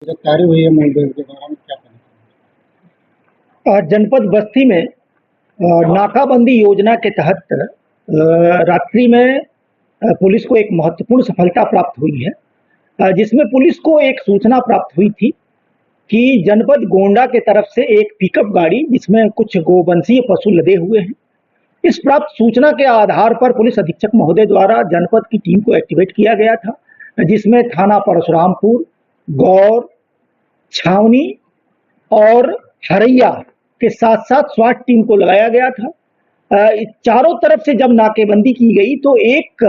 गिरफ्तारी हुई है मुठभेड़ के दौरान, क्या कहना जनपद बस्ती में नाकाबंदी योजना के तहत रात्रि में पुलिस को एक महत्वपूर्ण सफलता प्राप्त हुई है, जिसमें पुलिस को एक सूचना प्राप्त हुई थी कि जनपद गोंडा के तरफ से एक पिकअप गाड़ी जिसमें कुछ गोवंशीय पशु लदे हुए हैं। इस प्राप्त सूचना के आधार पर पुलिस अधीक्षक महोदय द्वारा जनपद की टीम को एक्टिवेट किया गया था, जिसमें थाना परशुरामपुर, गौर, छावनी और हरैया के साथ साथ स्वाट टीम को लगाया गया था। चारों तरफ से जब नाकेबंदी की गई तो एक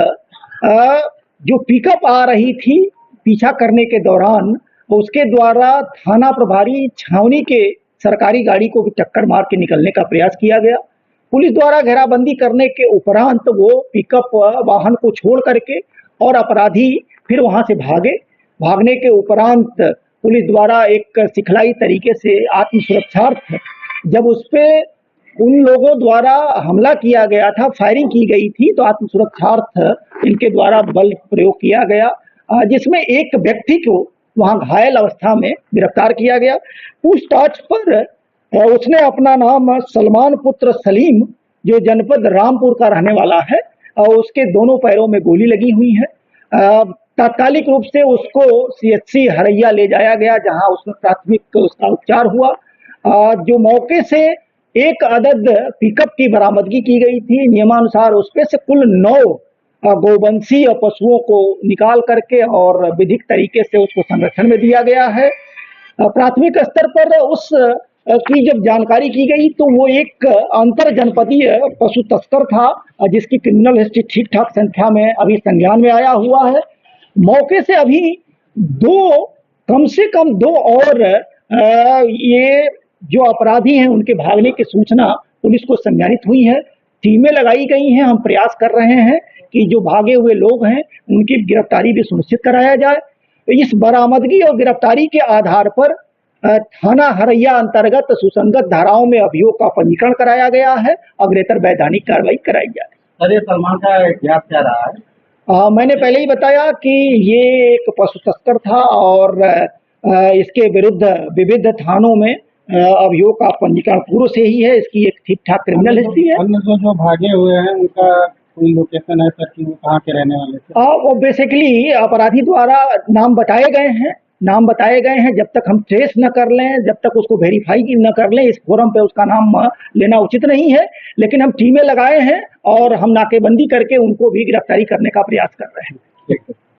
जो पिकअप आ रही थी पीछा करने के दौरान उसके द्वारा थाना प्रभारी छावनी के सरकारी गाड़ी को टक्कर मार के निकलने का प्रयास किया गया। पुलिस द्वारा घेराबंदी करने के उपरांत वो पिकअप वाहन को छोड़ करके और अपराधी फिर वहां से भागने के उपरांत पुलिस द्वारा एक सिखलाई तरीके से आत्मसुरक्षार्थ जब उस पे उन लोगों द्वारा हमला किया गया था, फायरिंग की गई थी, तो आत्मसुरक्षार्थ इनके द्वारा बल प्रयोग किया गया, जिसमें एक व्यक्ति को वहां घायल अवस्था में गिरफ्तार किया गया। पूछताछ पर उसने अपना नाम सलमान पुत्र सलीम, जो जनपद रामपुर का रहने वाला है, और उसके दोनों पैरों में गोली लगी हुई है। तात्कालिक रूप से उसको सीएचसी हरैया ले जाया गया, जहां उसमें प्राथमिक उसका उपचार हुआ। जो मौके से एक अदद पिकअप की बरामदगी की गई थी, नियमानुसार उसपे से कुल 9 गोवंशीय पशुओं को निकाल करके और विधिक तरीके से उसको संरक्षण में दिया गया है। प्राथमिक स्तर पर उस की जब जानकारी की गई तो वो एक अंतर जनपदीय पशु तस्कर था, जिसकी क्रिमिनल हिस्ट्री ठीक ठाक संख्या में अभी संज्ञान में आया हुआ है। मौके से अभी कम से कम दो और ये जो अपराधी हैं उनके भागने की सूचना पुलिस को संज्ञानित हुई है। टीमें लगाई गई हैं, हम प्रयास कर रहे हैं कि जो भागे हुए लोग हैं उनकी गिरफ्तारी भी सुनिश्चित कराया जाए। तो इस बरामदगी और गिरफ्तारी के आधार पर थाना हरैया अंतर्गत सुसंगत धाराओं में अभियोग का पंजीकरण कराया गया है, अग्रेतर वैधानिक कार्रवाई कराई जाए। सर, ये सलमान का ज्ञात क्या रहा है? मैंने पहले ही बताया कि ये एक पशु तस्कर था और इसके विरुद्ध विविध थानों में अभियोग का पंजीकरण पूर्व से ही है। इसकी एक ठीक ठाक क्रिमिनल हिस्ट्री है। अन्य जो भागे हुए हैं उनका कोई लोकेशन है सर कि वो कहाँ के रहने वाले थे? वो बेसिकली अपराधी द्वारा नाम बताए गए हैं। जब तक हम ट्रेस न कर लें, जब तक उसको वेरीफाई न कर लें, इस फोरम पे उसका नाम लेना उचित नहीं है। लेकिन हम टीमें लगाए हैं और हम नाकेबंदी करके उनको भी गिरफ्तारी करने का प्रयास कर रहे हैं।